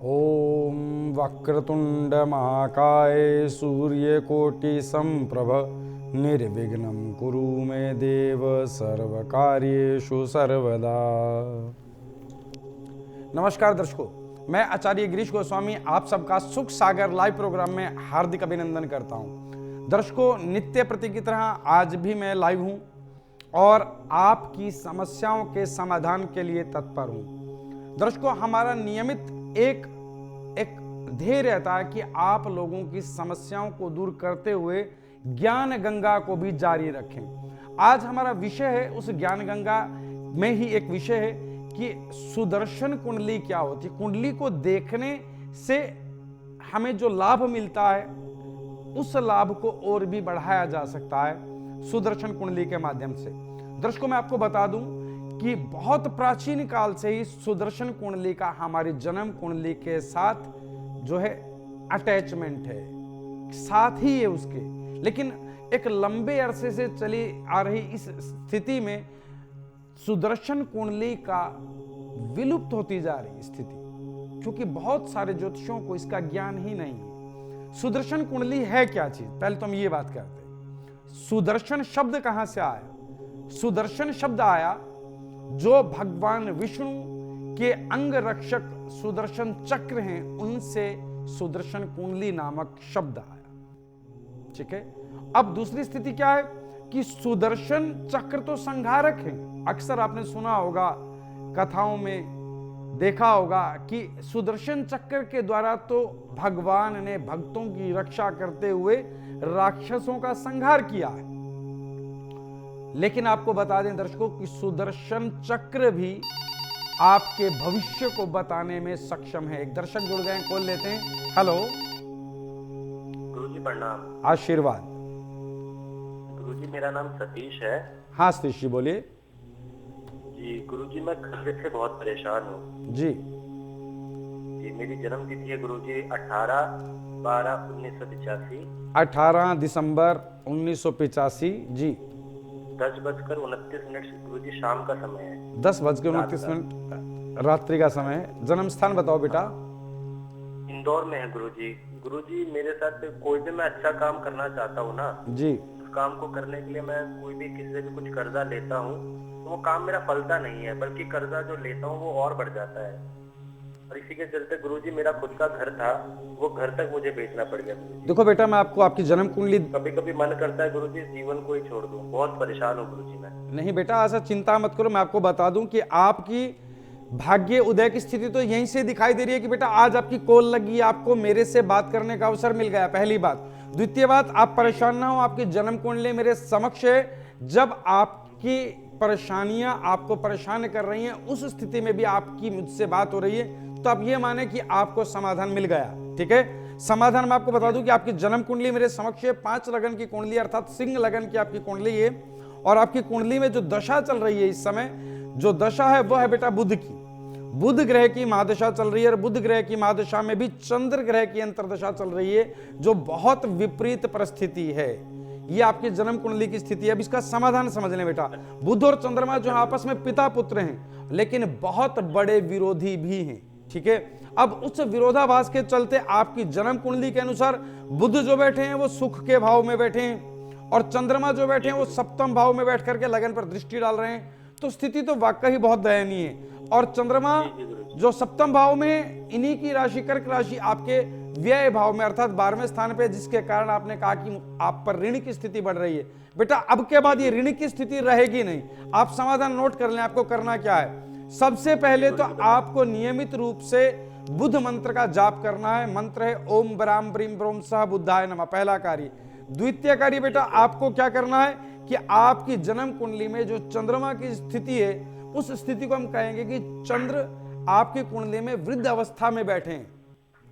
ओम वक्रतुंड महाकाय सूर्यकोटि संप्रभ निर्विघ्नं कुरु मे देव सर्वकार्येषु सर्वदा। नमस्कार दर्शकों, मैं आचार्य गिरीश गोस्वामी आप सबका सुख सागर लाइव प्रोग्राम में हार्दिक अभिनंदन करता हूं। दर्शकों, नित्य प्रति की तरह आज भी मैं लाइव हूं और आपकी समस्याओं के समाधान के लिए तत्पर हूं। दर्शकों, हमारा नियमित एक ध्येय रहता है कि आप लोगों की समस्याओं को दूर करते हुए ज्ञान गंगा को भी जारी रखें। आज हमारा विषय है, उस ज्ञान गंगा में ही एक विषय है कि सुदर्शन कुंडली क्या होती है। कुंडली को देखने से हमें जो लाभ मिलता है उस लाभ को और भी बढ़ाया जा सकता है सुदर्शन कुंडली के माध्यम से। दर्शकों, मैं आपको बता दूं कि बहुत प्राचीन काल से ही सुदर्शन कुंडली का हमारी जन्म कुंडली के साथ जो है अटैचमेंट है, साथ ही है उसके। लेकिन एक लंबे अरसे से चली आ रही इस स्थिति में सुदर्शन कुंडली का विलुप्त होती जा रही स्थिति, क्योंकि बहुत सारे ज्योतिषियों को इसका ज्ञान ही नहीं है। सुदर्शन कुंडली है क्या चीज, पहले तो हम ये बात करते हैं। सुदर्शन शब्द कहां से आया? सुदर्शन शब्द आया जो भगवान विष्णु के अंग रक्षक सुदर्शन चक्र हैं, उनसे सुदर्शन कुंडली नामक शब्द आया। ठीक है। अब दूसरी स्थिति क्या है कि सुदर्शन चक्र तो संहारक है। अक्सर आपने सुना होगा, कथाओं में देखा होगा कि सुदर्शन चक्र के द्वारा तो भगवान ने भक्तों की रक्षा करते हुए राक्षसों का संहार किया है। लेकिन आपको बता दें दर्शकों कि सुदर्शन चक्र भी आपके भविष्य को बताने में सक्षम है। एक दर्शक जुड़ गए, कॉल लेते हैं। हेलो गुरुजी, प्रणाम। आशीर्वाद। गुरुजी, मेरा नाम सतीश है। हाँ सतीश जी, बोलिए। जी गुरुजी, मैं खर्चे से बहुत परेशान हूँ। जी मेरी जन्म तिथि है गुरुजी 18/12/1985। 18 दिसंबर 1985। जी 10:29 गुरुजी शाम का समय है। 10:29 रात्रि का समय है। जन्म स्थान बताओ बेटा। इंदौर में है गुरुजी। गुरुजी, मेरे साथ कोई भी मैं अच्छा काम करना चाहता हूँ ना जी, उस काम को करने के लिए मैं कोई भी किसी से भी कुछ कर्जा लेता हूँ तो वो काम मेरा फलता नहीं है, बल्कि कर्जा जो लेता हूँ वो और बढ़ जाता है। और इसी के चलते गुरुजी, मेरा खुद का घर था, वो घर तक मुझे बेचना पड़ गया गुरुजी। देखो बेटा, मैं आपको आपकी जन्म कुंडली कभी कभी मन करता है गुरुजी जीवन को ही छोड़ दूं। बहुत परेशान हूँ गुरुजी मैं। नहीं बेटा, ऐसा चिंता मत करो। मैं आपको बता दूं कि आपकी भाग्य उदय की स्थिति तो यहीं से दिखाई दे रही है कि बेटा आज आपकी कॉल लगी, आपको मेरे से बात करने का अवसर मिल गया। पहली बात। द्वितीय बात, आप परेशान ना हो, आपकी जन्म कुंडली मेरे समक्ष है। जब आपकी परेशानियां आपको परेशान कर रही हैं, उस स्थिति में भी आपकी मुझसे बात हो रही है, तो आप ये माने कि आपको समाधान मिल गया। ठीक है। समाधान मैं आपको बता दूं कि आपकी जन्म कुंडली मेरे समक्ष है। 5 लगन की कुंडली, अर्थात सिंह लगन की आपकी कुंडली है। और आपकी कुंडली में जो दशा चल रही है इस समय, जो दशा है वह है बेटा बुध की। बुध ग्रह की महादशा चल रही है। और बुध ग्रह की महादशा में भी चंद्र ग्रह की अंतरदशा चल रही है, जो बहुत विपरीत परिस्थिति है। ये आपकी जन्म कुंडली की स्थिति है। अब इसका समाधान समझ लें बेटा। बुध और चंद्रमा जो आपस में पिता पुत्र हैं, लेकिन बहुत बड़े विरोधी भी हैं। ठीक है। अब उस विरोधाभास के चलते आपकी जन्म कुंडली के अनुसार बुध जो बैठे हैं वो सुख के भाव में बैठे हैं, और चंद्रमा जो बैठे हैं वो सप्तम भाव में बैठ करके लगन पर दृष्टि डाल रहे हैं। तो स्थिति तो वाकई बहुत दयनीय है। और चंद्रमा जो सप्तम भाव में, इन्हीं की राशि कर्क राशि आपके व्यय भाव में, अर्थात 12वें स्थान पे, जिसके कारण आपने कहा कि आप पर ऋण की स्थिति बढ़ रही है। बेटा अब के बाद ये ऋण की स्थिति रहेगी नहीं। आप समाधान नोट कर लें। आपको करना क्या है? सबसे पहले तो आपको नियमित रूप से बुध मंत्र का जाप करना है। मंत्र है ओम ब्राम ब्रीम ब्रोम सह बुद्धाय नमः, पहला कार्य। द्वितीय कार्य बेटा आपको क्या करना है कि आपकी जन्म कुंडली में जो चंद्रमा की स्थिति है, उस स्थिति को हम कहेंगे कि चंद्र आपकी कुंडली में वृद्ध अवस्था में बैठे हैं।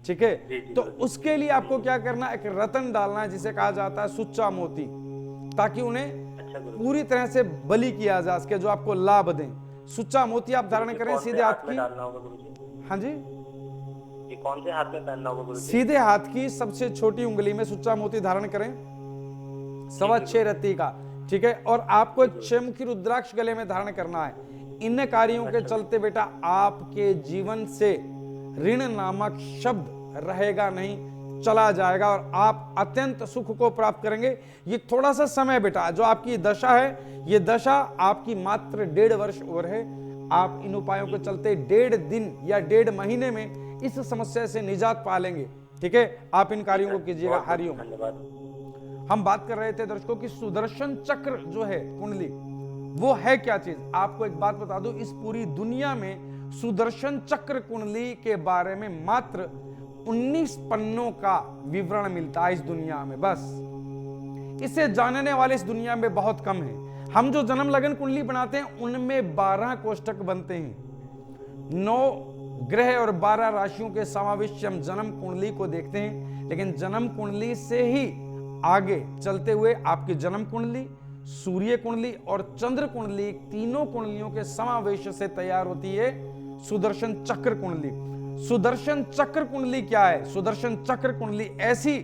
ठीक है। तो उसके लिए आपको क्या करना है? एक रतन डालना है, जिसे कहा जाता है सुच्चा मोती, ताकि उन्हें पूरी तरह से बलि किया जा सके, जो आपको लाभ दें। सुच्चा मोती आप धारण करें सीधे हाथ की। हाँ जी, ये कौन से हाथ में पहनना होगा गुरुजी? सीधे हाथ की सबसे छोटी उंगली में सुच्चा मोती धारण करें, 6.25 रत्ती का। ठीक है। और आपको एक 6 मुखी रुद्राक्ष गले में धारण करना है। इन कार्यों के चलते बेटा आपके जीवन से ऋण नामक शब्द रहेगा नहीं, चला जाएगा और आप अत्यंत सुख को प्राप्त करेंगे। ये थोड़ा सा समय बेटा, जो आपकी दशा है, ये दशा आपकी मात्र 1.5 वर्ष और है। आप इन उपायों के चलते 1.5 दिन या 1.5 महीने में इस समस्या से निजात पा लेंगे। ठीक है, आप इन कार्यों को कीजिएगा। हरिओम। धन्यवाद। हम बात कर रहे थे दर्शकों की सुदर्शन चक्र जो है कुंडली, वो है क्या चीज। आपको एक बात बता दूं, इस पूरी दुनिया में सुदर्शन चक्र कुंडली के बारे में मात्र 19 पन्नों का विवरण मिलता है इस दुनिया में, बस। इसे जानने वाले इस दुनिया में बहुत कम हैं। हम जो जन्म लगन कुंडली बनाते हैं उनमें 12 कोष्ठक बनते हैं, 9 ग्रह और 12 राशियों के समावेश से हम जन्म कुंडली को देखते हैं। लेकिन जन्म कुंडली से ही आगे चलते हुए आपकी जन्म कुंडली, सूर्य कुंडली और चंद्र कुंडली, तीनों कुंडलियों के समावेश से तैयार होती है सुदर्शन चक्र कुंडली। सुदर्शन चक्र कुंडली क्या है? सुदर्शन चक्र कुंडली ऐसी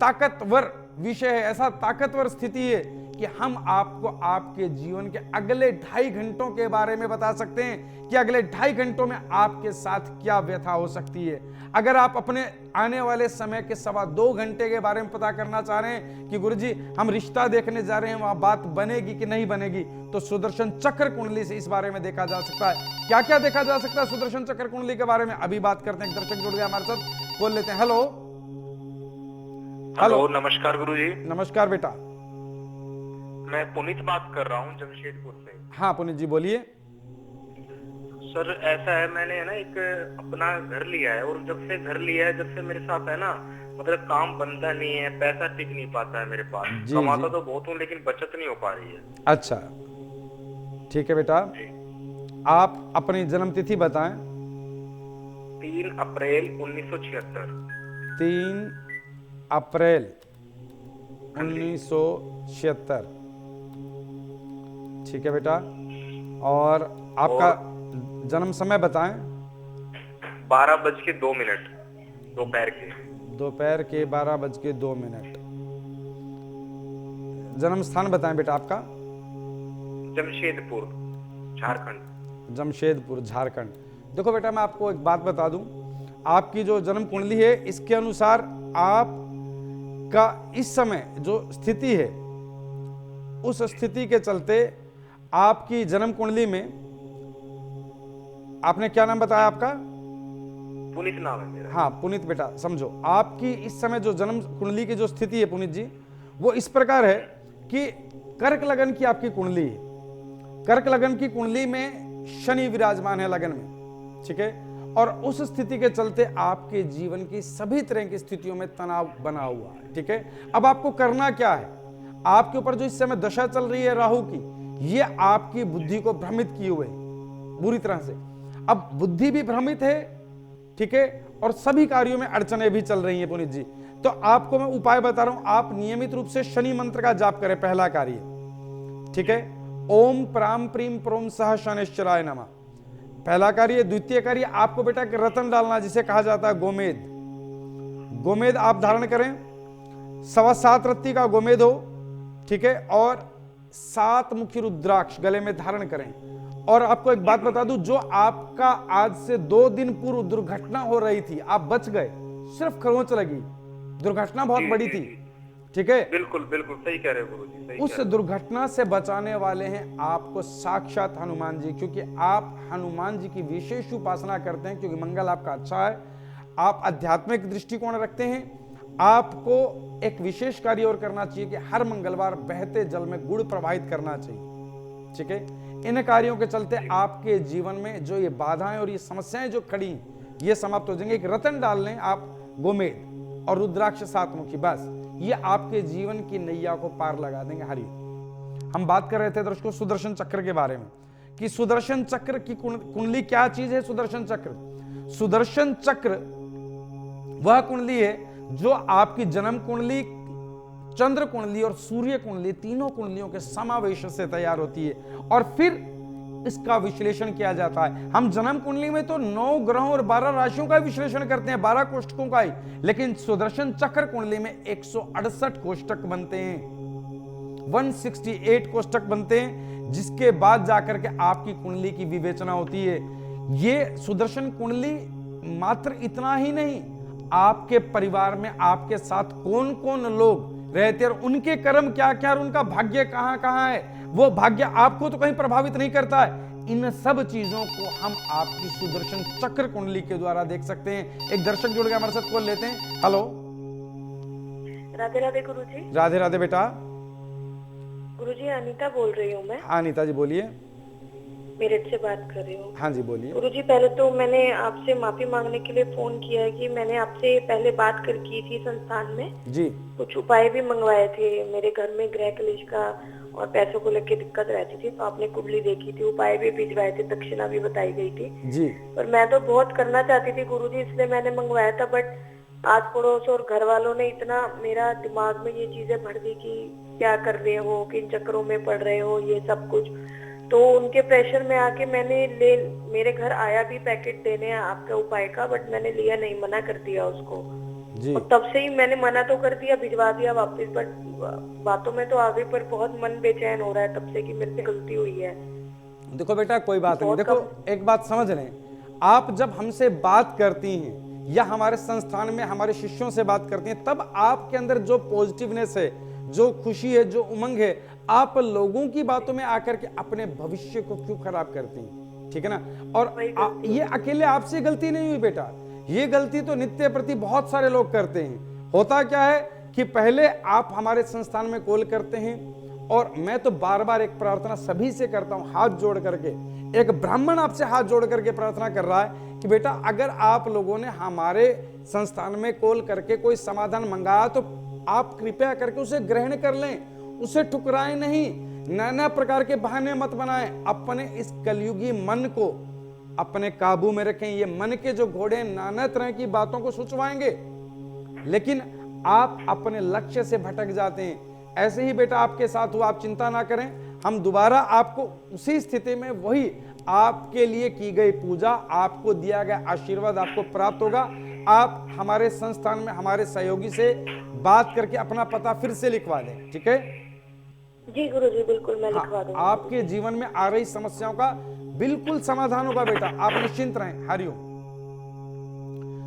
ताकतवर विषय है, ऐसा ताकतवर स्थिति है कि हम आपको आपके जीवन के अगले 2.5 घंटों के बारे में बता सकते हैं कि अगले 2.5 घंटों में आपके साथ क्या व्यथा हो सकती है। अगर आप अपने आने वाले समय के 2.25 घंटे के बारे में पता करना चाह रहे हैं कि गुरुजी हम रिश्ता देखने जा रहे हैं, वहां बात बनेगी कि नहीं बनेगी, तो सुदर्शन चक्र कुंडली से इस बारे में देखा जा सकता है। क्या क्या देखा जा सकता है सुदर्शन चक्र कुंडली के बारे में, अभी बात करते हैं। दर्शक जुड़ गया हमारे साथ, बोल लेते हैं। हेलो हेलो, नमस्कार गुरुजी। नमस्कार बेटा, मैं पुनीत बात कर रहा हूँ जमशेदपुर से। हाँ पुनीत जी बोलिए। सर ऐसा है, मैंने है ना एक अपना घर लिया है, और जब से घर लिया है, जब से मेरे साथ है ना, मतलब काम बनता नहीं है, पैसा टिक नहीं पाता है मेरे पास। कमाता तो बहुत हूँ लेकिन बचत नहीं हो पा रही है। अच्छा ठीक है बेटा, आप अपनी जन्म तिथि बताएं। 3 अप्रैल 1976। 3 अप्रैल 1976। ठीक है बेटा, और आपका जन्म समय बताएं। 12:02 दोपहर के। दोपहर के 12:02। जन्म स्थान बताएं बेटा आपका। जमशेदपुर, झारखंड। जमशेदपुर, झारखंड। देखो बेटा, मैं आपको एक बात बता दूं, आपकी जो जन्म कुंडली है इसके अनुसार आपका इस समय जो स्थिति है, उस स्थिति के चलते आपकी जन्म कुंडली में, आपने क्या नाम बताया आपका? पुनीत नाम है मेरा। हाँ पुनीत बेटा, समझो आपकी इस समय जो जन्म कुंडली की जो स्थिति है पुनीत जी, वो इस प्रकार है कि कर्क लगन की आपकी कुंडली है। कर्क लगन की कुंडली में शनि विराजमान है लगन में, ठीक है। और उस स्थिति के चलते आपके जीवन की सभी तरह की स्थितियों में तनाव बना हुआ है, ठीक है। अब आपको करना क्या है? आपके ऊपर जो इस समय दशा चल रही है राहु की, ये आपकी बुद्धि को भ्रमित किए हुए बुरी तरह से। अब बुद्धि भी भ्रमित है, ठीक है, और सभी कार्यों में अड़चनें भी चल रही हैं पुनीत जी। तो आपको मैं उपाय बता रहा हूं, आप नियमित रूप से शनि मंत्र का जाप करें। पहला कार्य, ठीक है, ओम प्राम प्रीम प्रोम सह शनिश्चराय नमः, पहला कार्य। द्वितीय कार्य, आपको बेटा एक रतन डालना, जिसे कहा जाता है गोमेद। गोमेद आप धारण करें, 7.25 रत्ती का गोमेद हो, ठीक है, और 7 मुखी रुद्राक्ष गले में धारण करें। और आपको एक बात बता दूं, जो आपका आज से 2 दिन पूर्व दुर्घटना हो रही थी, आप बच गए, सिर्फ खरोंच लगी। दुर्घटना बहुत बड़ी थी, ठीक है। बिल्कुल बिल्कुल सही कह रहे हो गुरुजी, सही। उस दुर्घटना से बचाने वाले हैं आपको साक्षात हनुमान जी, क्योंकि आप हनुमान जी की विशेष उपासना करते हैं, क्योंकि मंगल आपका अच्छा है, आप आध्यात्मिक दृष्टिकोण रखते हैं। आपको एक विशेष कार्य और करना चाहिए कि हर मंगलवार बहते जल में गुड़ प्रवाहित करना चाहिए, ठीक है। इन कार्यों के चलते आपके जीवन में जो ये बाधाएं और ये समस्याएं जो खड़ी हैं, ये समाप्त हो जाएंगे। एक रतन डाल लें आप गोमेद और रुद्राक्ष 7 मुखी, बस ये आपके जीवन की नैया को पार लगा देंगे। हरि, हम बात कर रहे थे दर्शकों सुदर्शन चक्र के बारे में, कि सुदर्शन चक्र की कुंडली क्या चीज है। सुदर्शन चक्र, सुदर्शन चक्र वह कुंडली है जो आपकी जन्म कुंडली, चंद्र कुंडली और सूर्य कुंडली, तीनों कुंडलियों के समावेश से तैयार होती है, और फिर इसका विश्लेषण किया जाता है। हम जन्म कुंडली में तो 9 ग्रहों और 12 राशियों का विश्लेषण करते हैं, 12 कोष्ठकों का ही, लेकिन सुदर्शन चक्र कुंडली में 168 कोष्ठक बनते हैं, 168 कोष्ठक बनते हैं, जिसके बाद जाकर के आपकी कुंडली की विवेचना होती है। ये सुदर्शन कुंडली मात्र इतना ही नहीं, आपके परिवार में आपके साथ कौन कौन लोग रहते और उनके कर्म क्या क्या और उनका भाग्य कहां कहां है, वो भाग्य आपको तो कहीं प्रभावित नहीं करता है। इन सब चीजों को हम आपकी सुदर्शन चक्र कुंडली के द्वारा देख सकते हैं। एक दर्शक जुड़ गया हमारे साथ, कॉल लेते हैं। हेलो, राधे राधे गुरुजी। राधे राधे बेटा। गुरुजी अनीता बोल रही हूँ मैं, हाँ अनीता जी बोलिए। मेरठ से बात कर रही हूँ। हाँ जी बोलिए। गुरुजी पहले तो मैंने आपसे माफी मांगने के लिए फोन किया है कि मैंने आपसे पहले बात कर की थी संस्थान में, जी कुछ उपाय भी मंगवाए थे। मेरे घर में गृह कलेश का और पैसों को लेकर दिक्कत रहती थी, तो आपने कुंडली देखी थी, उपाय भी भिजवाए थे, दक्षिणा भी बताई गई थी जी। पर मैं तो बहुत करना चाहती थी गुरुजी, इसलिए मैंने मंगवाया था। बट आस पड़ोस और घर वालों ने इतना मेरा दिमाग में ये चीजें भर दी कि क्या कर रहे हो, किन चक्करों में पड़ रहे हो, ये सब कुछ। तो उनके प्रेशर में आके मेरे घर आया भी पैकेट देने आपका उपाय का, बट मैंने लिया नहीं, मना कर दिया उसको। जी और तब से ही मैंने मना तो कर दिया, भिजवा दिया वापस, बट बातों में तो आ गई, पर बहुत मन बेचैन हो रहा है तब से कि मेरे से गलती हुई है। देखो बेटा कोई बात नहीं, देखो एक बात समझ लें, आप जब हमसे बात करती हैं या हमारे संस्थान में हमारे शिष्यों से बात करती हैं, तब आपके अंदर जो पॉजिटिवनेस है, जो खुशी है, जो उमंग है, आप लोगों की बातों में आकर के अपने भविष्य को क्यों खराब करती हैं, ठीक है ना। और ये अकेले आपसे गलती नहीं हुई बेटा, ये गलती तो नित्य प्रति बहुत सारे लोग करते हैं। होता क्या है कि पहले आप हमारे संस्थान में कॉल करते हैं, और मैं तो बार बार एक प्रार्थना सभी से करता हूं, हाथ जोड़ करके, एक ब्राह्मण आपसे हाथ जोड़ करके प्रार्थना कर रहा है कि बेटा अगर आप लोगों ने हमारे संस्थान में कॉल करके कोई समाधान मंगाया तो आप कृपया करके उसे ग्रहण कर लें, उसे ठुकराएं नहीं, नाना प्रकार के बहाने मत बनाएं। अपने इस कलयुगी मन को अपने काबू में रखें। ये मन के जो घोड़े नाना तरह की बातों को सुचवाएंगे, लेकिन आप अपने लक्ष्य से भटक जाते हैं। ऐसे ही बेटा आपके साथ हुआ, आप चिंता ना करें, हम दोबारा आपको उसी स्थिति में वही आपके लिए की गई पूजा, आपको दिया गया आशीर्वाद आपको प्राप्त होगा। आप हमारे संस्थान में हमारे सहयोगी से बात करके अपना पता फिर से लिखवा दें, ठीक है। जी गुरुजी बिल्कुल मैं लिखवा दूंगा। आपके जीवन में आ रही समस्याओं का बिल्कुल समाधान होगा बेटा, आप निश्चिंत रहें। हरिओम।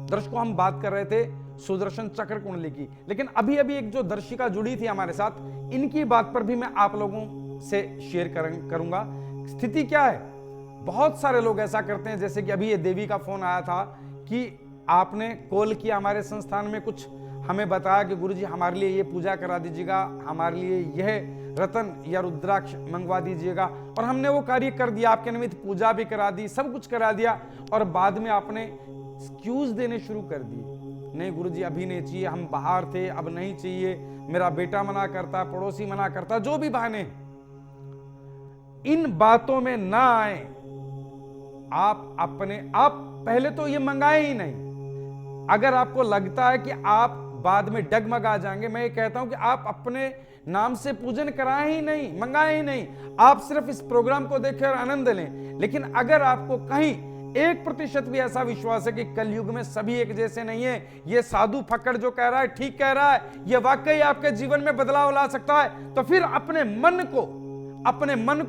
दर्शकों हम बात कर रहे थे सुदर्शन चक्र कुंडली की, लेकिन अभी अभी एक जो दर्शिका जुड़ी थी हमारे साथ, इनकी बात पर भी मैं आप लोगों से शेयर करूंगा। स्थिति क्या है, बहुत सारे लोग ऐसा करते हैं, जैसे कि अभी ये देवी का फोन आया था कि आपने कॉल किया हमारे संस्थान में, कुछ हमें बताया कि गुरुजी हमारे लिए ये पूजा करा दीजिएगा, हमारे लिए यह रतन या रुद्राक्ष मंगवा दीजिएगा, और हमने वो कार्य कर दिया, आपके निमित्त पूजा भी करा दी, सब कुछ करा दिया, और बाद में आपने एक्सक्यूज देने शुरू कर दिए, नहीं गुरुजी अभी नहीं चाहिए, हम बाहर थे, अब नहीं चाहिए, मेरा बेटा मना करता, पड़ोसी मना करता, जो भी बहाने। इन बातों में ना आए। आप अपने आप पहले तो ये मंगाए ही नहीं। अगर आपको लगता है कि आप बाद में डगमगा जाएंगे, मैं ये कहता हूं कि आप अपने नाम से पूजन कराएं ही नहीं, मंगाए ही नहीं, आप सिर्फ इस प्रोग्राम को देखें और आनंद लें। लेकिन अगर आपको कहीं 1% भी ऐसा विश्वास है कि कलयुग में सभी एक जैसे नहीं है, ये साधु फक्कड़ जो कह रहा है ठीक कह रहा है, ये वाकई आपके जीवन में बदलाव ला सकता है, तो फिर अपने मन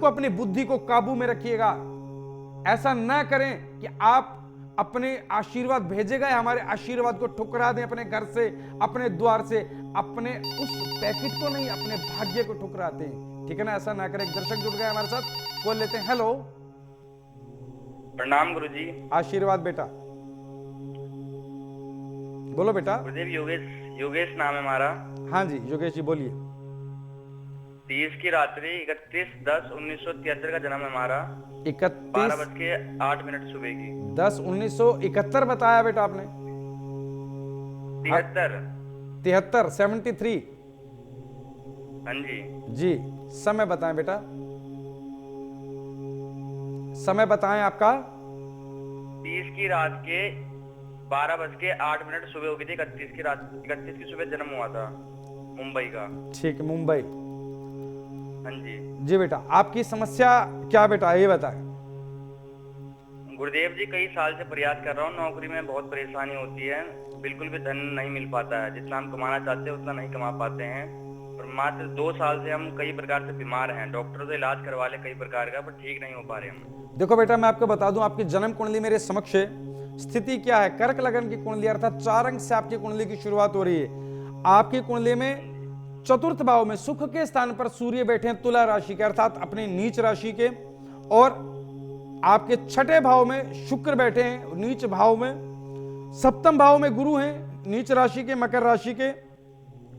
को अपनी बुद्धि को काबू में रखिएगा। ऐसा ना करें कि आप अपने आशीर्वाद भेजे गए हमारे आशीर्वाद को ठुकरा दें, अपने घर से, अपने द्वार से, अपने उस पैकेट को नहीं, अपने भाग्य को ठुकराते हैं, ठीक है ना। ऐसा ना करें। एक दर्शक जुड़ गए हमारे साथ, बोल लेते हैं। हेलो, प्रणाम गुरुजी। आशीर्वाद बेटा, बोलो बेटा। गुरुदेव योगेश नाम है हमारा। हाँ जी योगेश जी बोलिए। 30 की रात्रि 31/10/1973 का जन्म है हमारा। 31:08 सुबह की। 10/1971 बताया बेटा आपने। 73 73। हाँ जी जी, समय बताएं बेटा, समय बताएं आपका। 30 की रात के 12:08 सुबह हो गई थी। 31 की सुबह जन्म हुआ था, मुंबई का। ठीक, मुंबई। हाँ जी जी बेटा, आपकी समस्या क्या बेटा, ये बताएं। गुरुदेव जी कई साल से प्रयास कर रहा हूँ, नौकरी में बहुत परेशानी होती है, बिल्कुल भी धन नहीं मिल पाता है, जितना हम कमाना चाहते हैं उतना नहीं कमा पाते हैं। और मात्र 2 साल से हम कई प्रकार से बीमार हैं, डॉक्टर से इलाज करवा ले कई प्रकार का, पर ठीक नहीं हो पा रहे हम। देखो बेटा मैं आपको बता दूं, आपकी जन्म कुंडली मेरे समक्ष है। स्थिति क्या है? कर्क लगन की कुंडली अर्थात 4 अंक से आपकी कुंडली की शुरुआत हो रही है। आपकी कुंडली में चतुर्थ भाव में सुख के स्थान पर सूर्य बैठे हैं तुला राशि के अर्थात अपनी नीच राशि के, और आपके छठे भाव में शुक्र बैठे हैं नीच भाव में, सप्तम भाव में गुरु हैं नीच राशि के मकर राशि के,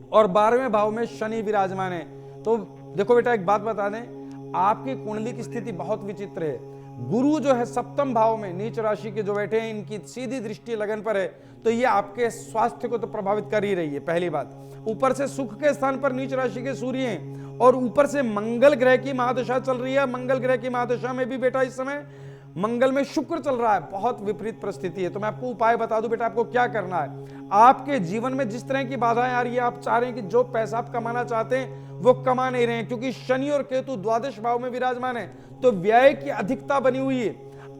और 12वें भाव में शनि विराजमान है। तो देखो बेटा एक बात बता दें, आपकी कुंडली की स्थिति बहुत विचित्र है। गुरु जो है सप्तम भाव में नीच राशि के जो बैठे हैं, इनकी सीधी दृष्टि लगन पर है, तो ये आपके स्वास्थ्य को तो प्रभावित कर ही रही है पहली बात। ऊपर से सुख के स्थान पर नीच राशि के सूर्य हैं, और ऊपर से मंगल ग्रह की महादशा चल रही है। मंगल ग्रह की महादशा में भी बेटा इस समय मंगल में शुक्र चल रहा है, बहुत विपरीत परिस्थिति है। तो मैं आपको उपाय बता दूं बेटा, आपको क्या करना है। आपके जीवन में जिस तरह की बाधाएं आ रही है, आप चाह रहे हैं कि जो पैसा आप कमाना चाहते हैं वो कमा नहीं रहे हैं, क्योंकि शनि और केतु द्वादश भाव में विराजमान है, तो व्यय की अधिकता बनी हुई है।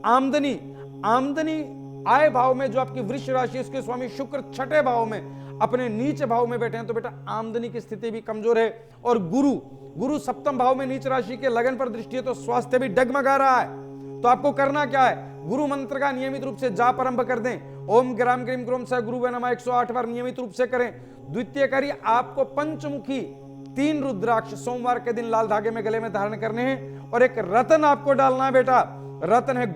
आमदनी आय भाव में जो आपकी वृष राशि, उसके स्वामी शुक्र छठे भाव में अपने नीच भाव में बैठे हैं, तो बेटा आमदनी की स्थिति भी कमजोर है। और गुरु सप्तम भाव में नीच राशि के लगन पर दृष्टि है, तो स्वास्थ्य भी डगमगा रहा है। तो आपको करना क्या है? गुरु मंत्र का नियमित रूप से जाप आरंभ कर दें। ओम ग्राम ग्रीम ग्रोम स गुरु नमः 108 बार नियमित रूप से करें। द्वितीय कार्य, आपको पंचमुखी 3 रुद्राक्ष सोमवार के दिन लाल धागे में गले में धारण करने हैं, और एक रतन आपको डालना है बेटा। रतन है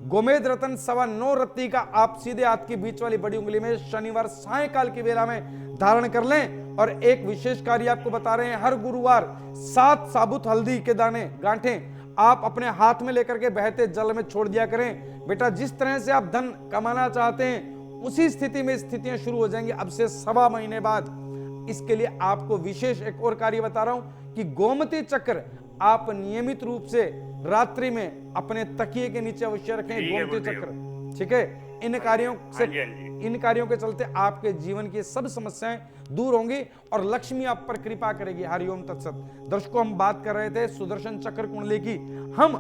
गोमेद रतन 9.25 रत्ती का आप सीधे हाथ की बीच वाली बड़ी उंगली में शनिवार सायंकाल की बेला में धारण कर लें। और एक विशेष कार्य आपको बता रहे हैं, हर गुरुवार 7 साबुत हल्दी के दाने गांठें आप अपने हाथ में लेकर के बहते जल में छोड़ दिया करें। बेटा जिस तरह से आप धन कमाना चाहते हैं, उसी स्थिति में स्थितियां शुरू हो जाएंगी अब से 1.25 महीने बाद। इसके लिए आपको विशेष एक और कार्य बता रहा हूं कि गोमती चक्र आप नियमित रूप से रात्रि में अपने तकिए के नीचे अवश्य रखें। गोमती चक्र, ठीक है। इन कार्यों के चलते आपके जीवन की सब समस्याएं दूर होंगी और लक्ष्मी आप पर कृपा करेगी। हरिओम तत्सत। दर्शकों, हम बात कर रहे थे सुदर्शन चक्र कुंडली की। हम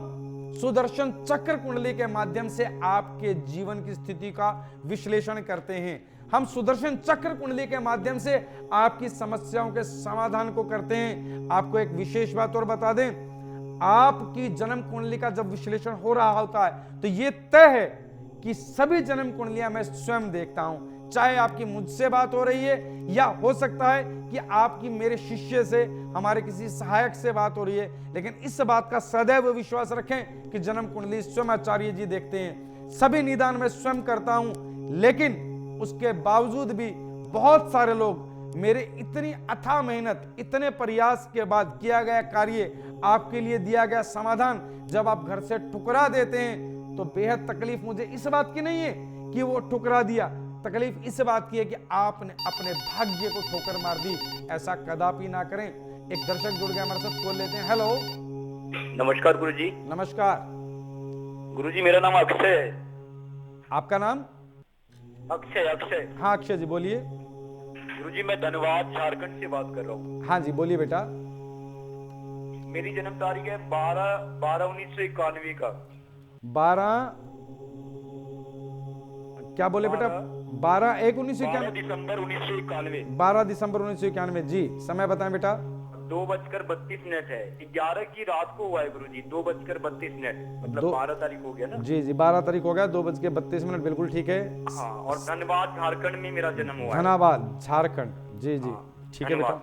सुदर्शन चक्र कुंडली के माध्यम से आपके जीवन की स्थिति का विश्लेषण करते हैं। हम सुदर्शन चक्र कुंडली के माध्यम से आपकी समस्याओं के समाधान को करते हैं। आपको एक विशेष बात और बता दें, आपकी जन्म कुंडली का जब विश्लेषण हो रहा होता है, तो यह तय है कि सभी जन्म कुंडलियां मैं स्वयं देखता हूं, चाहे आपकी मुझसे बात हो रही है या हो सकता है कि आपकी मेरे शिष्य से, हमारे किसी सहायक से बात हो रही है, लेकिन इस बात का सदैव विश्वास रखें कि जन्म कुंडली स्वयं आचार्य जी देखते हैं। सभी निदान मैं स्वयं करता हूं, लेकिन उसके बावजूद भी बहुत सारे लोग मेरे इतनी अथाह मेहनत, इतने प्रयास के बाद किया गया कार्य, आपके लिए दिया गया समाधान जब आप घर से ठुकरा देते हैं, तो बेहद तकलीफ मुझे इस बात की नहीं है कि वो ठुकरा दिया, तकलीफ इस बात की है कि आपने अपने भाग्य को ठोकर मार दी। ऐसा कदापि ना करें। एक दर्शक जुड़ गया हमारे साथ, कॉल लेते हैं। हेलो, नमस्कार गुरुजी। नमस्कार गुरुजी, मेरा नाम अक्षय है। आपका नाम? अक्षय। हाँ अक्षय जी, बोलिए। गुरुजी, मैं धनबाद झारखंड से बात कर रहा हूँ। हाँ जी, बोलिए बेटा। मेरी जन्म तारीख है 12/1991 का। 12 क्या बोले बेटा? 12/1/1991। दिसंबर 1991। 12 दिसंबर 1991 जी। समय बताएं बेटा। 2:32 है। 11 की रात को हुआ है गुरुजी। 2:32, मतलब 12 तारीख हो गया ना? जी जी, 12 तारीख हो गया। 2:32, बिल्कुल ठीक है। हाँ, और धनबाद झारखंड में मेरा जन्म हुआ है। धनबाद झारखंड, जी जी, ठीक है बेटा।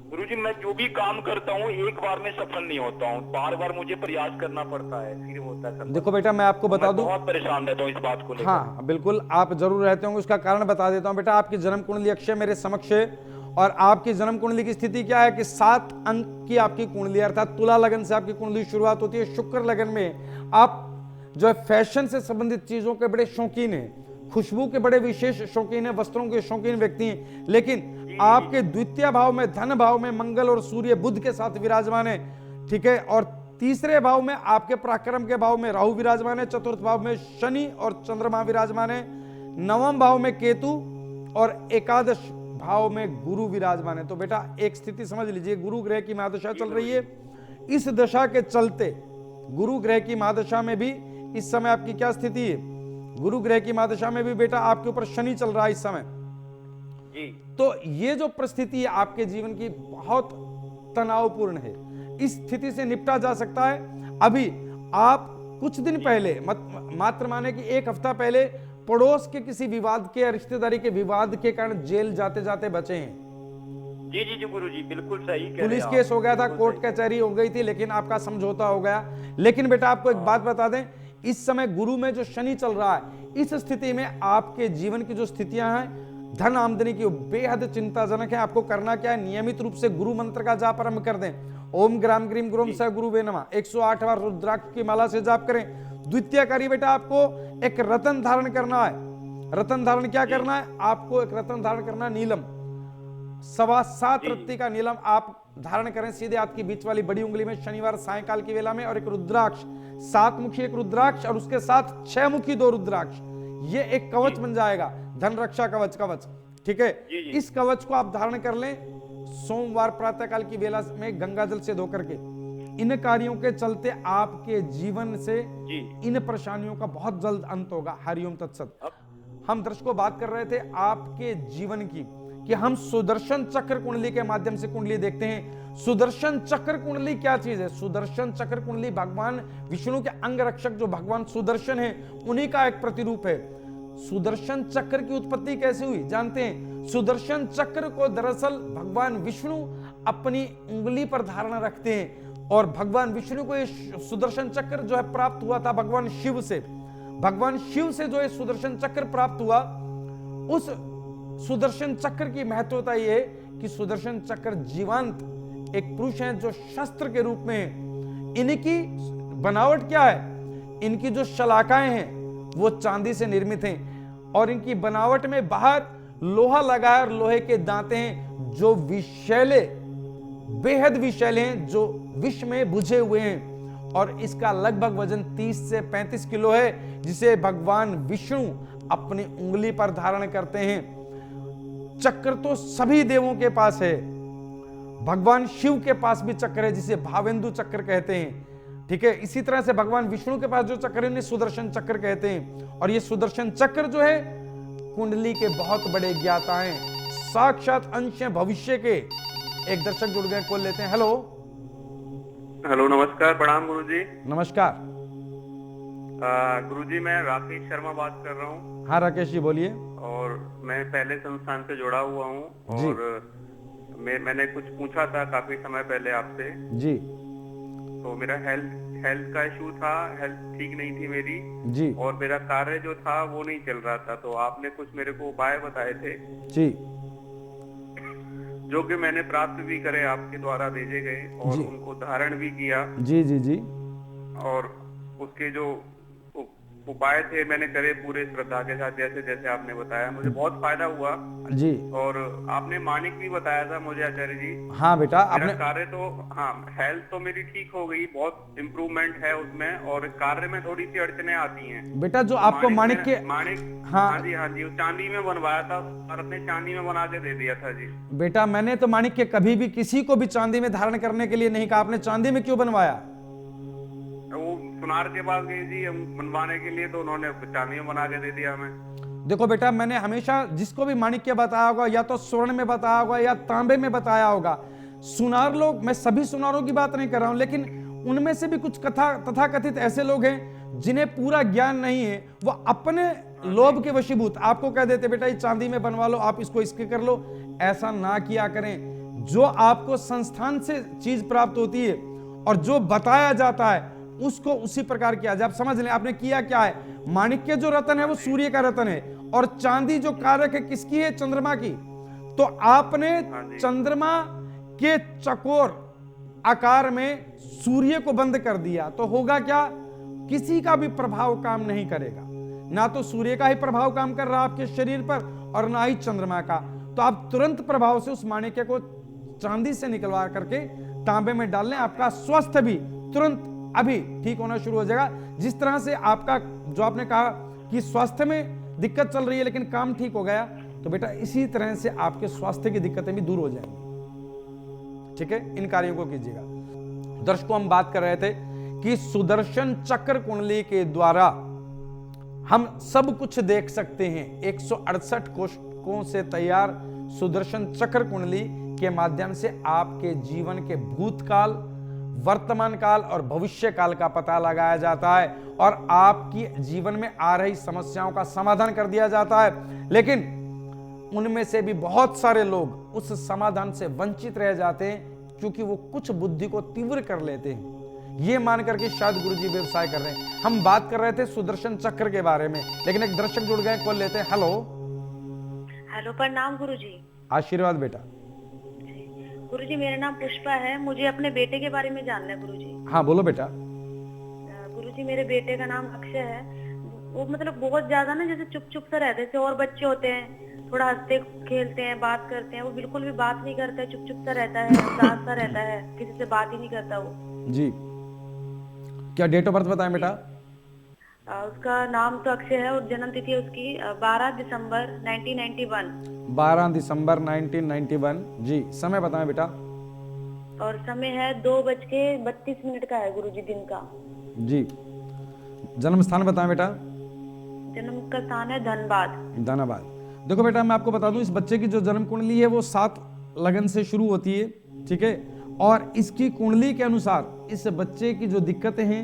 गुरुजी, मैं जो भी काम करता हूँ एक बार में सफल नहीं होता हूँ, बार बार मुझे प्रयास करना पड़ता है, फिर होता है। देखो बेटा, मैं आपको बता दूं, बहुत परेशान रहता हूँ इस बात को लेकर। हाँ बिल्कुल, आप जरूर रहते होंगे, उसका कारण बता देता हूं बेटा। आपकी जन्म कुंडली अक्षय मेरे समक्ष है, और आपकी जन्म कुंडली की स्थिति क्या है कि 7 अंक की आपकी कुंडली, अर्थात तुला लगन से आपकी कुंडली शुरुआत होती है। शुक्र लगन में आप जो है फैशन से संबंधित चीजों के बड़े शौकीन हैं, खुशबू के बड़े विशेष शौकीन है, वस्त्रों के शौकीन व्यक्ति हैं, लेकिन आपके द्वितीय भाव में धन भाव में मंगल और सूर्य बुध के साथ विराजमान है, ठीक है। और तीसरे भाव में आपके पराक्रम के भाव में राहु विराजमान है, चतुर्थ भाव में शनि और चंद्रमा विराजमान है, नवम भाव में केतु और एकादश भाव में गुरु विराजमान है। तो बेटा एक स्थिति समझ लीजिए, गुरु ग्रह की महादशा चल रही है। इस दशा के चलते गुरु ग्रह की महादशा में भी इस समय आपकी क्या स्थिति है? गुरु ग्रह की महादशा में भी बेटा आपके ऊपर शनि चल रहा है इस समय जी। तो ये जो परिस्थिति है आपके जीवन की बहुत तनावपूर्ण है। इस स्थिति से निपटा जा सकता है। अभी आप कुछ दिन पहले मात्र माने कि एक हफ्ता पहले पड़ोस के किसी विवाद के या रिश्तेदारी के विवाद के कारण जेल जाते जाते बचे हैं। जी जी जी गुरुजी, बिल्कुल सही कह रहे पुलिस हैं केस आप। हो गया था, बिल्कुल कोर्ट सही। कचहरी हो गई थी, लेकिन आपका समझौता हो गया। लेकिन बेटा आपको एक बात बता दें, इस समय गुरु में जो शनि चल रहा है, इस स्थिति में आपके जीवन की जो स्थितियां हैं धन आमदनी की बेहद चिंताजनक है। आपको करना क्या है, नियमित रूप से गुरु मंत्र का जाप आरंभ कर दें। ओम ग्राम ग्रीम गुरुम स गुरुवे नमः 108 बार रुद्राक्ष की माला से जाप करें। द्वितीय कार्य बेटा आपको एक रतन धारण करना है। रतन धारण क्या करना है, आपको एक रतन धारण करना है, नीलम 7.25 रत्ती का नीलम आप धारण करें सीधे हाथ की बीच वाली बड़ी उंगली में शनिवार सायंकाल की वेला में, और एक रुद्राक्ष 7 मुखी एक रुद्राक्ष और उसके साथ 6 मुखी 2 रुद्राक्ष, ये एक कवच बन जाएगा, धन रक्षा कवच। ठीक है, इस कवच को आप धारण कर लें सोमवार प्रातःकाल की वेला में गंगा जल से धो करके। इन कार्यों के चलते आपके जीवन से इन परेशानियों का बहुत जल्द अंत होगा। हरिओम तत्सत। हम दर्शकों बात कर रहे थे आपके जीवन की, कि हम सुदर्शन चक्र कुंडली के माध्यम से कुंडली देखते हैं। सुदर्शन चक्र कुंडली क्या चीज है? सुदर्शन चक्र कुंडली भगवान विष्णु के अंग रक्षक जो भगवान सुदर्शन है, उन्हीं का एक प्रतिरूप है। सुदर्शन चक्र की उत्पत्ति कैसे हुई जानते हैं? सुदर्शन चक्र को दरअसल भगवान विष्णु अपनी उंगली पर धारण रखते हैं, और भगवान विष्णु को ये सुदर्शन चक्र जो है प्राप्त हुआ था भगवान शिव से। भगवान शिव से जो है सुदर्शन चक्र प्राप्त हुआ। उस सुदर्शन चक्र की महत्वता यह है कि सुदर्शन चक्र जीवंत एक पुरुष है जो शस्त्र के रूप में है। इनकी बनावट क्या है? इनकी जो शलाकाएं हैं वो चांदी से निर्मित हैं, और इनकी बनावट में बाहर लोहा लगा है और लोहे के दांते हैं जो विषैले, बेहद विषैले हैं, जो विष में बुझे हुए हैं। और इसका लगभग वजन 30 से 35 किलो है, जिसे भगवान विष्णु अपनी उंगली पर धारण करते हैं। चक्र तो सभी देवों के पास है, भगवान शिव के पास भी चक्र है जिसे भावेंदु चक्र कहते हैं। ठीक है, इसी तरह से भगवान विष्णु के पास जो चक्र है उन्हें सुदर्शन चक्र कहते हैं। और ये सुदर्शन चक्र जो है कुंडली के बहुत बड़े ज्ञाता हैं, साक्षात अंश हैं भविष्य के। एक दर्शक जुड़ गए, कॉल लेते हैं। हेलो हेलो, नमस्कार, प्रणाम गुरुजी। नमस्कार। गुरुजी मैं राकेश शर्मा बात कर रहा हूँ। हाँ राकेश जी बोलिए। और मैं पहले संस्थान से जुड़ा हुआ हूँ, और मैंने कुछ पूछा था काफी समय पहले आपसे जी। तो मेरा हेल्थ का इशू था, हेल्थ ठीक नहीं थी मेरी जी। और मेरा कार्य जो था वो नहीं चल रहा था। तो आपने कुछ मेरे को उपाय बताए थे जी, जो कि मैंने प्राप्त भी करे, आपके द्वारा भेजे गए, और उनको धारण भी किया। जी जी जी। और उसके जो उपाय थे मैंने करे पूरे श्रद्धा के साथ, जैसे जैसे आपने बताया, मुझे बहुत फायदा हुआ जी। और आपने मानिक भी बताया था मुझे आचार्य जी। हाँ बेटा, मेरा आपने कार्य तो, हाँ, हेल्थ तो मेरी ठीक हो गई, बहुत इम्प्रूवमेंट है उसमें, और कार्य में थोड़ी सी अड़चने आती हैं। बेटा जो आपको मानिक के, हाँ हाँ जी, उस चांदी में बनवाया था और अपने चांदी में बना के दे दिया था जी। बेटा मैंने तो मानिक के कभी भी किसी को भी चांदी में धारण करने के लिए नहीं कहा। आपने चांदी में क्यों बनवाया? वो सुनार के पास गई जी हम बनवाने के लिए, तो उन्होंने चांदी में बना के दे दिया हमें। देखो बेटा, मैंने हमेशा जिसको भी माणिक्य बताया होगा या तो स्वर्ण में बताया होगा या तांबे में बताया होगा। सुनार लोग, मैं सभी सुनारों की बात नहीं कर रहा हूं, लेकिन उनमें से भी कुछ तथाकथित ऐसे लोग हैं जिन्हें पूरा ज्ञान नहीं है, वो अपने लोभ के वशीभूत आपको कह देते बेटा ये चांदी में बनवा लो, आप इसको इसके कर लो। ऐसा ना किया करें। जो आपको संस्थान से चीज प्राप्त होती है और जो बताया जाता है उसको उसी प्रकार किया जाए। आप समझ लें आपने किया क्या है। माणिक्य जो रतन है वो सूर्य का रतन है, और चांदी जो कारक है किसकी है? चंद्रमा की। तो आपने चंद्रमा के चकोर आकार में सूर्य को बंद कर दिया, तो होगा क्या? किसी का भी प्रभाव काम नहीं करेगा। ना तो सूर्य का ही प्रभाव काम कर रहा आपके शरीर पर, और ना ही चंद्रमा का। तो आप तुरंत प्रभाव से उस माणिक्य को चांदी से निकलवा करके तांबे में डाल लें। आपका स्वास्थ्य भी तुरंत अभी ठीक होना शुरू हो जाएगा। जिस तरह से आपका, जो आपने कहा कि स्वास्थ्य में दिक्कत चल रही है लेकिन काम ठीक हो गया, तो बेटा इसी तरह से आपके स्वास्थ्य की दिक्कतें भी दूर हो जाएंगी। ठीक है, इन कार्यों को कीजिएगा। दर्शकों, हम बात कर रहे थे कि सुदर्शन चक्र कुंडली के द्वारा हम सब कुछ देख सकते हैं। 168 कोष्ठकों से तैयार सुदर्शन चक्र कुंडली के माध्यम से आपके जीवन के भूतकाल, वर्तमान काल और भविष्य काल का पता लगाया जाता है और आपकी जीवन में आ रही समस्याओं का समाधान कर दिया जाता है। लेकिन उनमें से भी बहुत सारे लोग उस समाधान से वंचित रह जाते हैं क्योंकि वो कुछ बुद्धि को तीव्र कर लेते हैं, ये मान करके शायद गुरुजी व्यवसाय कर रहे हैं। हम बात कर रहे थे सुदर्शन चक्र के बारे में, लेकिन एक दर्शक जुड़ गए, कॉल लेते हैं। हेलो। हेलो, प्रणाम गुरुजी। आशीर्वाद बेटा। गुरुजी, मेरा नाम पुष्पा है, मुझे अपने बेटे के बारे में जानना है गुरुजी। हाँ बोलो बेटा। गुरुजी, मेरे बेटे का नाम अक्षय है। वो मतलब बहुत ज्यादा ना जैसे चुप चुप सा रहते हैं, और बच्चे होते हैं थोड़ा हंसते खेलते हैं, बात करते हैं, वो बिल्कुल भी बात नहीं करता है, चुप चुप सा रहता है, उदास सा रहता है, किसी से बात ही नहीं करता वो जी। क्या डेट ऑफ बर्थ बताएं बेटा? उसका नाम तो अक्षय है और जन्म तिथि उसकी 12 दिसंबर 1991। 12 दिसंबर 1991 जी। समय बताएं बेटा? और समय है 2:32 का है गुरुजी, दिन का। जी। जन्म स्थान बताएं बेटा? जन्म का स्थान है धनबाद। धनबाद। देखो बेटा, मैं आपको बता दूं, इस बच्चे की जो जन्म कुंडली है वो 7 लगन से शुरू होती है, ठीक है। और इसकी कुंडली के अनुसार इस बच्चे की जो दिक्कतें हैं,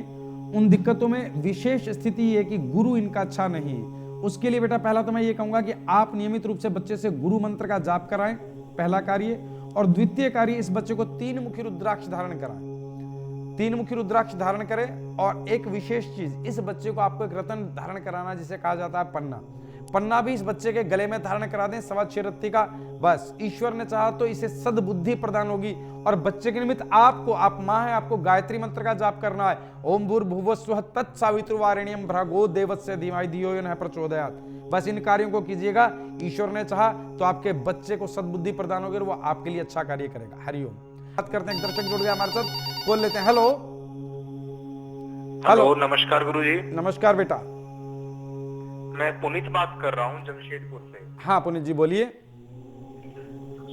उन दिक्कतों में विशेष स्थिति है कि गुरु इनका अच्छा नहीं है। उसके लिए बेटा पहला तो मैं ये कहूंगा कि आप नियमित रूप से बच्चे से गुरु मंत्र का जाप कराएं, पहला कार्य। और द्वितीय कार्य, इस बच्चे को 3 मुखी रुद्राक्ष धारण कराएं। 3 मुखी रुद्राक्ष धारण करें। और एक विशेष चीज, इस बच्चे को आपको एक रत्न धारण कराना जिसे कहा जाता है पन्ना। पन्ना भी इस बच्चे के गले में धारण करा दें, 6.25 रत्ती का। बस ईश्वर ने चाहा तो इसे सद्बुद्धि प्रदान होगी। और बच्चे के निमित्त आपको, आप मां है, आपको गायत्री मंत्र का जाप करना है। ओम भूर्भुवस्सुवः तत्सवितुर्वरेण्यं भर्गो देवस्य धीमहि धियो यो नः प्रचोदयात्। बस इन कार्यों को कीजिएगा, ईश्वर ने चाहा तो आपके बच्चे को सद्बुद्धि प्रदान होगी और वो आपके लिए अच्छा कार्य करेगा। हरिओम। बात करते हैं, एक दर्शक जुड़ गया हमारे साथ, बोल लेते हैं। हेलो। हेलो, नमस्कार गुरुजी। नमस्कार बेटा। मैं पुनीत बात कर रहा हूँ जमशेदपुर से। हाँ पुनीत जी बोलिए।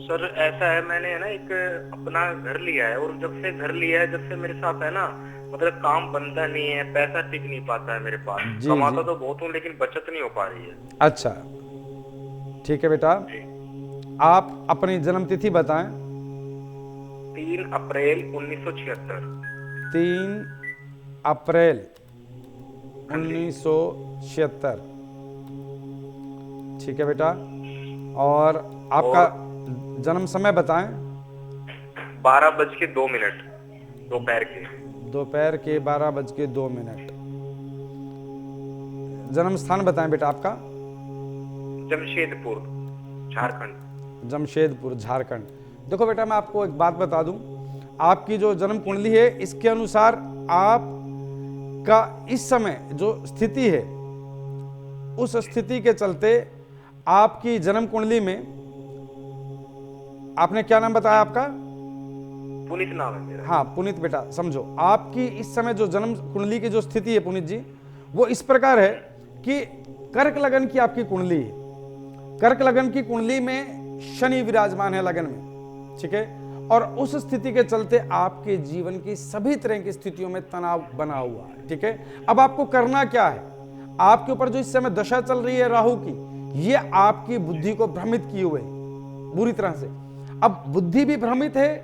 सर ऐसा है, मैंने है ना एक अपना घर लिया है, और जब से घर लिया है, जब से मेरे साथ है ना, मतलब काम बनता नहीं है, पैसा टिक नहीं पाता है मेरे पास। कमाता तो बहुत हूँ लेकिन बचत नहीं हो पा रही है। अच्छा ठीक है बेटा, आप अपनी जन्म तिथि बताएं। 3 अप्रैल 1976। 3 अप्रैल 1976। ठीक है बेटा। और आपका जन्म समय बताएं। 12:02 दोपहर के। दोपहर के 12:02। जन्म स्थान बताएं बेटा आपका। जमशेदपुर झारखंड। जमशेदपुर झारखंड। देखो बेटा, मैं आपको एक बात बता दूं, आपकी जो जन्म कुंडली है इसके अनुसार आपका इस समय जो स्थिति है, उस स्थिति के चलते आपकी जन्म कुंडली में, आपने क्या नाम बताया आपका? पुनीत नाम है मेरा। हाँ पुनीत बेटा, समझो आपकी इस समय जो जन्म कुंडली की जो स्थिति है पुनीत जी, वो इस प्रकार है कि कर्क लगन की आपकी कुंडली है। कर्क लगन की कुंडली में शनि विराजमान है लगन में, ठीक है। और उस स्थिति के चलते आपके जीवन की सभी तरह की स्थितियों में तनाव बना हुआ है, ठीक है। अब आपको करना क्या है? आपके ऊपर जो इस समय दशा चल रही है राहु की, ये आपकी बुद्धि को भ्रमित किए हुए बुरी तरह से। अब बुद्धि भी भ्रमित है,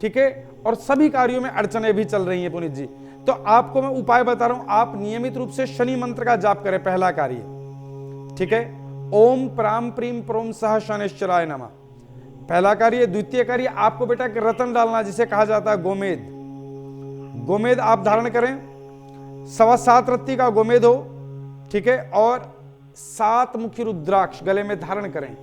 ठीक है, और सभी कार्यों में अड़चने भी चल रही हैं पुनीत जी। तो आपको मैं उपाय बता रहा हूं, आप नियमित रूप से शनि मंत्र का जाप करें, पहला कार्य, ठीक है। ओम प्राम प्रीम प्रोम सह शनिश्चराय नमः, पहला कार्य। द्वितीय कार्य, आपको बेटा एक रत्न डालना जिसे कहा जाता है गोमेद। गोमेद आप धारण करें, 7.25 रत्ती का गोमेद हो, ठीक है। और 7 मुखी रुद्राक्ष गले में धारण करें।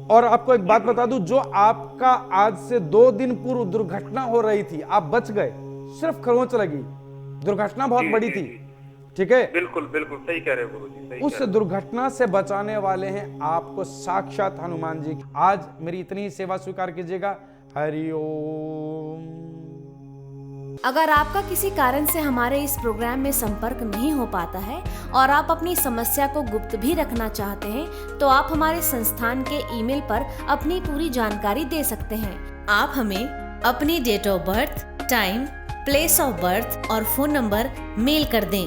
और आपको एक बात बता दूं, जो आपका आज से 2 दिन पूर्व दुर्घटना हो रही थी, आप बच गए, सिर्फ खरोंच लगी। दुर्घटना बहुत बड़ी थी, ठीक है। बिल्कुल बिल्कुल सही कह रहे हो गुरुजी, सही। उस दुर्घटना से बचाने वाले हैं आपको साक्षात हनुमान जी। आज मेरी इतनी ही सेवा स्वीकार कीजिएगा। हरि ओम। अगर आपका किसी कारण से हमारे इस प्रोग्राम में संपर्क नहीं हो पाता है और आप अपनी समस्या को गुप्त भी रखना चाहते हैं, तो आप हमारे संस्थान के ईमेल पर अपनी पूरी जानकारी दे सकते हैं। आप हमें अपनी date of birth, time, place of birth और फोन नंबर मेल कर दें।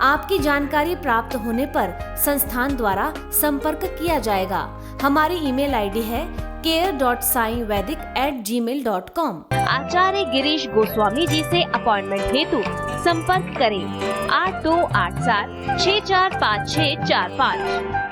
आपकी जानकारी प्राप्त होने पर संस्थान द्वारा संपर्क किया जाएगा। हमारी ईमेल आईडी है care.saivedic@gmail.com। आचार्य गिरीश गोस्वामी जी से अपॉइंटमेंट हेतु संपर्क करें 8287 645645।